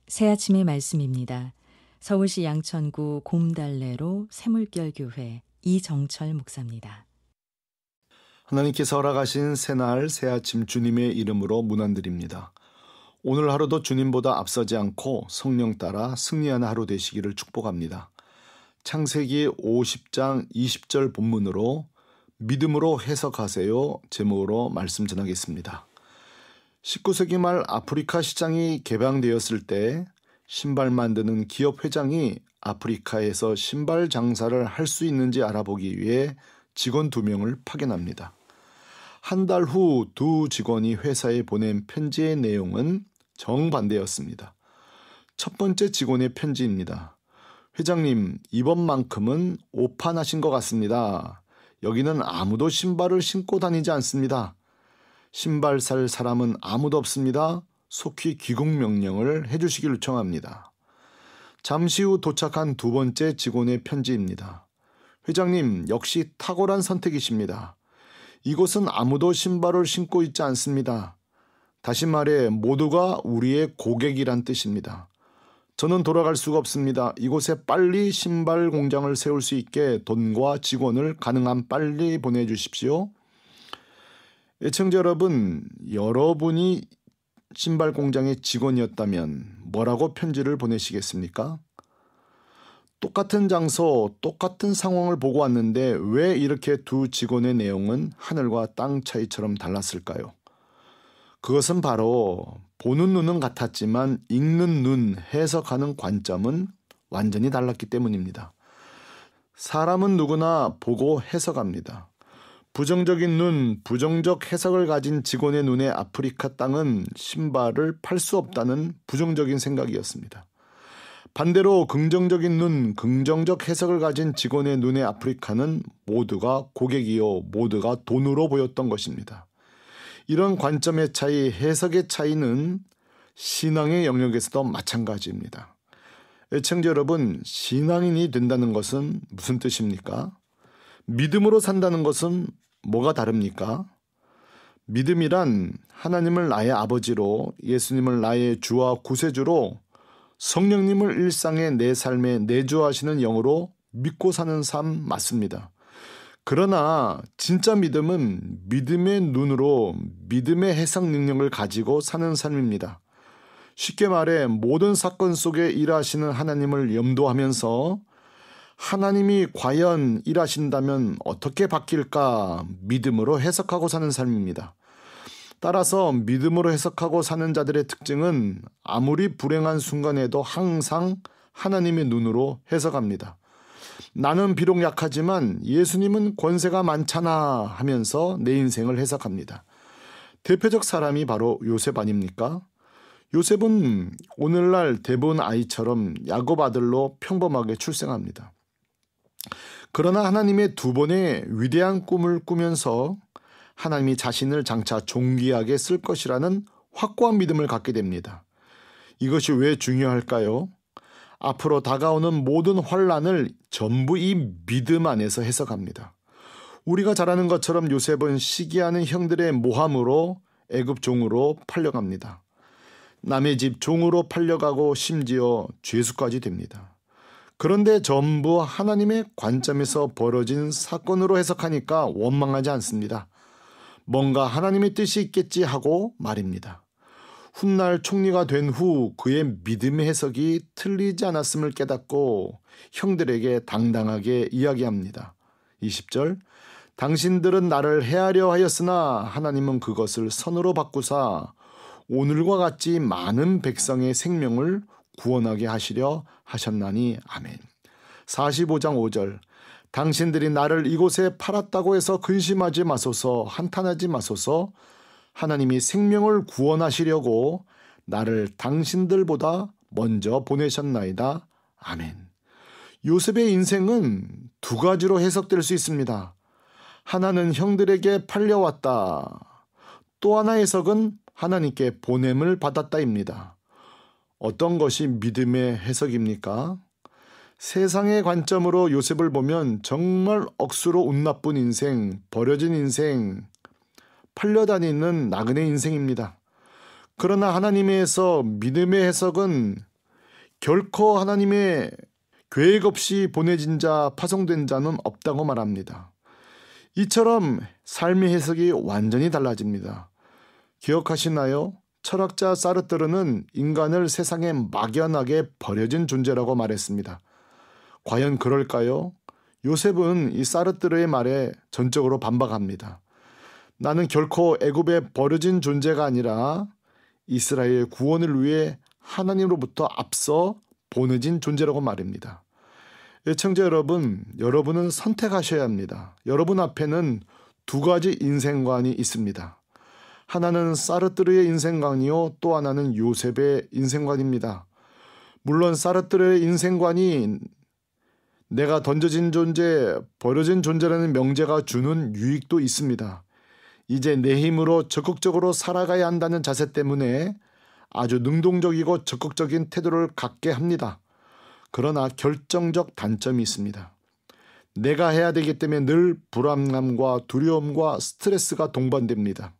새아침의 말씀입니다. 서울시 양천구 곰달래로 새물결교회 이정철 목사입니다. 하나님께서 허락하신 새날 새아침 주님의 이름으로 문안드립니다. 오늘 하루도 주님보다 앞서지 않고 성령 따라 승리하는 하루 되시기를 축복합니다. 창세기 50장 20절 본문으로 믿음으로 해석하세요 제목으로 말씀 전하겠습니다. 19세기 말 아프리카 시장이 개방되었을 때 신발 만드는 기업 회장이 아프리카에서 신발 장사를 할 수 있는지 알아보기 위해 직원 2명을 파견합니다. 한 달 후 두 직원이 회사에 보낸 편지의 내용은 정반대였습니다. 첫 번째 직원의 편지입니다. 회장님, 이번만큼은 오판하신 것 같습니다. 여기는 아무도 신발을 신고 다니지 않습니다. 신발 살 사람은 아무도 없습니다. 속히 귀국 명령을 해주시길 요청합니다. 잠시 후 도착한 두 번째 직원의 편지입니다. 회장님, 역시 탁월한 선택이십니다. 이곳은 아무도 신발을 신고 있지 않습니다. 다시 말해 모두가 우리의 고객이란 뜻입니다. 저는 돌아갈 수가 없습니다. 이곳에 빨리 신발 공장을 세울 수 있게 돈과 직원을 가능한 빨리 보내주십시오. 애청자 여러분, 여러분이 신발 공장의 직원이었다면 뭐라고 편지를 보내시겠습니까? 똑같은 장소, 똑같은 상황을 보고 왔는데 왜 이렇게 두 직원의 내용은 하늘과 땅 차이처럼 달랐을까요? 그것은 바로 보는 눈은 같았지만 읽는 눈, 해석하는 관점은 완전히 달랐기 때문입니다. 사람은 누구나 보고 해석합니다. 부정적인 눈, 부정적 해석을 가진 직원의 눈에 아프리카 땅은 신발을 팔 수 없다는 부정적인 생각이었습니다. 반대로 긍정적인 눈, 긍정적 해석을 가진 직원의 눈에 아프리카는 모두가 고객이요, 모두가 돈으로 보였던 것입니다. 이런 관점의 차이, 해석의 차이는 신앙의 영역에서도 마찬가지입니다. 애청자 여러분, 신앙인이 된다는 것은 무슨 뜻입니까? 믿음으로 산다는 것은 뭐가 다릅니까? 믿음이란 하나님을 나의 아버지로, 예수님을 나의 주와 구세주로, 성령님을 일상의 내 삶에 내주하시는 영으로 믿고 사는 삶 맞습니다. 그러나 진짜 믿음은 믿음의 눈으로 믿음의 해석 능력을 가지고 사는 삶입니다. 쉽게 말해 모든 사건 속에 일하시는 하나님을 염두하면서 하나님이 과연 일하신다면 어떻게 바뀔까 믿음으로 해석하고 사는 삶입니다. 따라서 믿음으로 해석하고 사는 자들의 특징은 아무리 불행한 순간에도 항상 하나님의 눈으로 해석합니다. 나는 비록 약하지만 예수님은 권세가 많잖아 하면서 내 인생을 해석합니다. 대표적 사람이 바로 요셉 아닙니까? 요셉은 오늘날 대부분 아이처럼 야곱 아들로 평범하게 출생합니다. 그러나 하나님의 두 번의 위대한 꿈을 꾸면서 하나님이 자신을 장차 존귀하게 쓸 것이라는 확고한 믿음을 갖게 됩니다. 이것이 왜 중요할까요? 앞으로 다가오는 모든 환란을 전부 이 믿음 안에서 해석합니다. 우리가 잘 아는 것처럼 요셉은 시기하는 형들의 모함으로 애굽 종으로 팔려갑니다. 남의 집 종으로 팔려가고 심지어 죄수까지 됩니다. 그런데 전부 하나님의 관점에서 벌어진 사건으로 해석하니까 원망하지 않습니다. 뭔가 하나님의 뜻이 있겠지 하고 말입니다. 훗날 총리가 된 후 그의 믿음의 해석이 틀리지 않았음을 깨닫고 형들에게 당당하게 이야기합니다. 20절, 당신들은 나를 해하려 하였으나 하나님은 그것을 선으로 바꾸사 오늘과 같이 많은 백성의 생명을 구원하게 하시려 하셨나니 아멘. 45장 5절, 당신들이 나를 이곳에 팔았다고 해서 근심하지 마소서, 한탄하지 마소서. 하나님이 생명을 구원하시려고 나를 당신들보다 먼저 보내셨나이다. 아멘. 요셉의 인생은 두 가지로 해석될 수 있습니다. 하나는 형들에게 팔려왔다. 또 하나 해석은 하나님께 보냄을 받았다입니다. 어떤 것이 믿음의 해석입니까? 세상의 관점으로 요셉을 보면 정말 억수로 운 나쁜 인생, 버려진 인생, 팔려다니는 나그네 인생입니다. 그러나 하나님에서 믿음의 해석은 결코 하나님의 계획 없이 보내진 자, 파송된 자는 없다고 말합니다. 이처럼 삶의 해석이 완전히 달라집니다. 기억하시나요? 철학자 사르트르는 인간을 세상에 막연하게 버려진 존재라고 말했습니다. 과연 그럴까요? 요셉은 이 사르트르의 말에 전적으로 반박합니다. 나는 결코 애굽에 버려진 존재가 아니라 이스라엘의 구원을 위해 하나님으로부터 앞서 보내진 존재라고 말입니다. 애청자 여러분, 여러분은 선택하셔야 합니다. 여러분 앞에는 두 가지 인생관이 있습니다. 하나는 사르트르의 인생관이요, 또 하나는 요셉의 인생관입니다. 물론 사르트르의 인생관이 내가 던져진 존재, 버려진 존재라는 명제가 주는 유익도 있습니다. 이제 내 힘으로 적극적으로 살아가야 한다는 자세 때문에 아주 능동적이고 적극적인 태도를 갖게 합니다. 그러나 결정적 단점이 있습니다. 내가 해야 되기 때문에 늘 불안감과 두려움과 스트레스가 동반됩니다.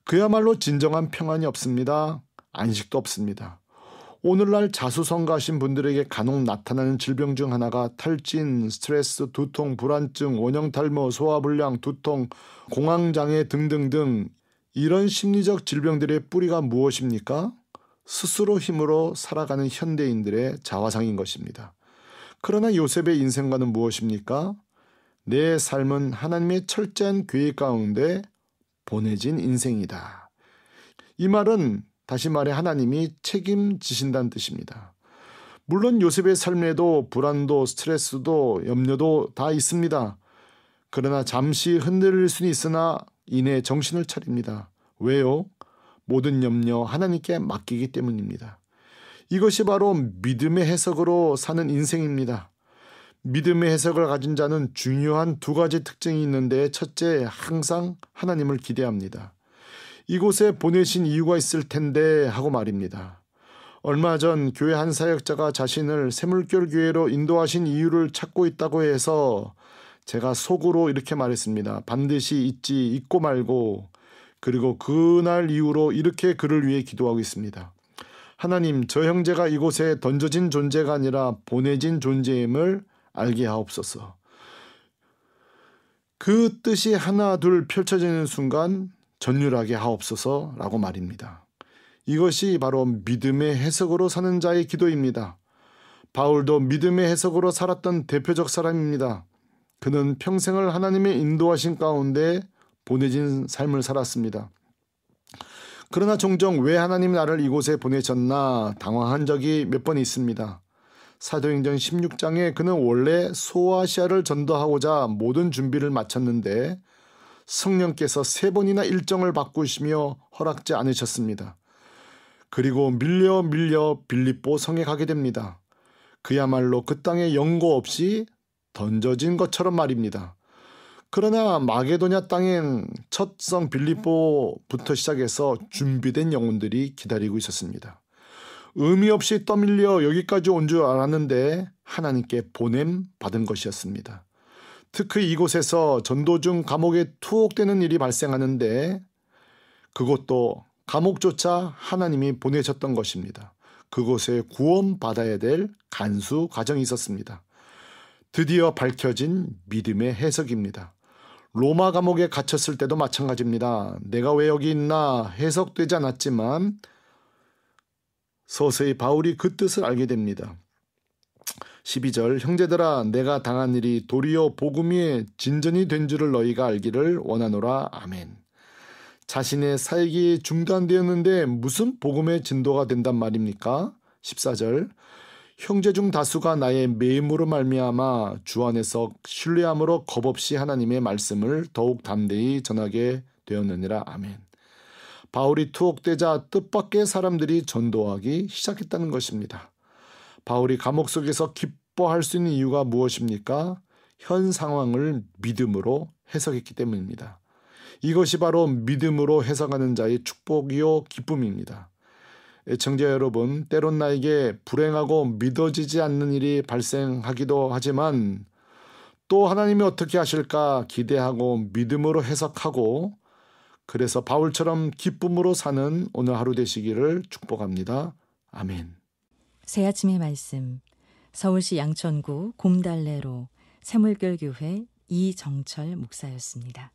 그야말로 진정한 평안이 없습니다. 안식도 없습니다. 오늘날 자수성가하신 분들에게 간혹 나타나는 질병 중 하나가 탈진, 스트레스, 두통, 불안증, 원형탈모, 소화불량, 두통, 공황장애 등등등 이런 심리적 질병들의 뿌리가 무엇입니까? 스스로 힘으로 살아가는 현대인들의 자화상인 것입니다. 그러나 요셉의 인생과는 무엇입니까? 내 삶은 하나님의 철저한 계획 가운데 보내진 인생이다. 이 말은 다시 말해 하나님이 책임지신다는 뜻입니다. 물론 요셉의 삶에도 불안도 스트레스도 염려도 다 있습니다. 그러나 잠시 흔들릴 수는 있으나 이내 정신을 차립니다. 왜요? 모든 염려 하나님께 맡기기 때문입니다. 이것이 바로 믿음의 해석으로 사는 인생입니다. 믿음의 해석을 가진 자는 중요한 두 가지 특징이 있는데, 첫째, 항상 하나님을 기대합니다. 이곳에 보내신 이유가 있을 텐데 하고 말입니다. 얼마 전 교회 한 사역자가 자신을 샘물결 교회로 인도하신 이유를 찾고 있다고 해서 제가 속으로 이렇게 말했습니다. 반드시 잊고 말고, 그리고 그날 이후로 이렇게 그를 위해 기도하고 있습니다. 하나님, 저 형제가 이곳에 던져진 존재가 아니라 보내진 존재임을 알게 하옵소서. 그 뜻이 하나 둘 펼쳐지는 순간 전율하게 하옵소서라고 말입니다. 이것이 바로 믿음의 해석으로 사는 자의 기도입니다. 바울도 믿음의 해석으로 살았던 대표적 사람입니다. 그는 평생을 하나님의 인도하신 가운데 보내진 삶을 살았습니다. 그러나 종종 왜 하나님 나를 이곳에 보내셨나 당황한 적이 몇 번 있습니다. 사도행전 16장에 그는 원래 소아시아를 전도하고자 모든 준비를 마쳤는데 성령께서 3번이나 일정을 바꾸시며 허락지 않으셨습니다. 그리고 밀려 빌립보 성에 가게 됩니다. 그야말로 그 땅에 연고 없이 던져진 것처럼 말입니다. 그러나 마게도냐 땅엔 첫 성 빌립보부터 시작해서 준비된 영혼들이 기다리고 있었습니다. 의미 없이 떠밀려 여기까지 온 줄 알았는데 하나님께 보냄 받은 것이었습니다. 특히 이곳에서 전도 중 감옥에 투옥되는 일이 발생하는데 그것도 감옥조차 하나님이 보내셨던 것입니다. 그곳에 구원받아야 될 간수 과정이 있었습니다. 드디어 밝혀진 믿음의 해석입니다. 로마 감옥에 갇혔을 때도 마찬가지입니다. 내가 왜 여기 있나 해석되지 않았지만 서서히 바울이 그 뜻을 알게 됩니다. 12절, 형제들아 내가 당한 일이 도리어 복음이 진전이 된 줄을 너희가 알기를 원하노라. 아멘. 자신의 사역이 중단되었는데 무슨 복음의 진도가 된단 말입니까? 14절, 형제 중 다수가 나의 매임으로 말미암아 주 안에서 신뢰함으로 겁없이 하나님의 말씀을 더욱 담대히 전하게 되었느니라. 아멘. 바울이 투옥되자 뜻밖의 사람들이 전도하기 시작했다는 것입니다. 바울이 감옥 속에서 기뻐할 수 있는 이유가 무엇입니까? 현 상황을 믿음으로 해석했기 때문입니다. 이것이 바로 믿음으로 해석하는 자의 축복이요 기쁨입니다. 애청자 여러분, 때론 나에게 불행하고 믿어지지 않는 일이 발생하기도 하지만 또 하나님이 어떻게 하실까 기대하고 믿음으로 해석하고 그래서 바울처럼 기쁨으로 사는 오늘 하루 되시기를 축복합니다. 아멘. 새아침의 말씀, 서울시 양천구 곰달래로 새물결교회 이정철 목사였습니다.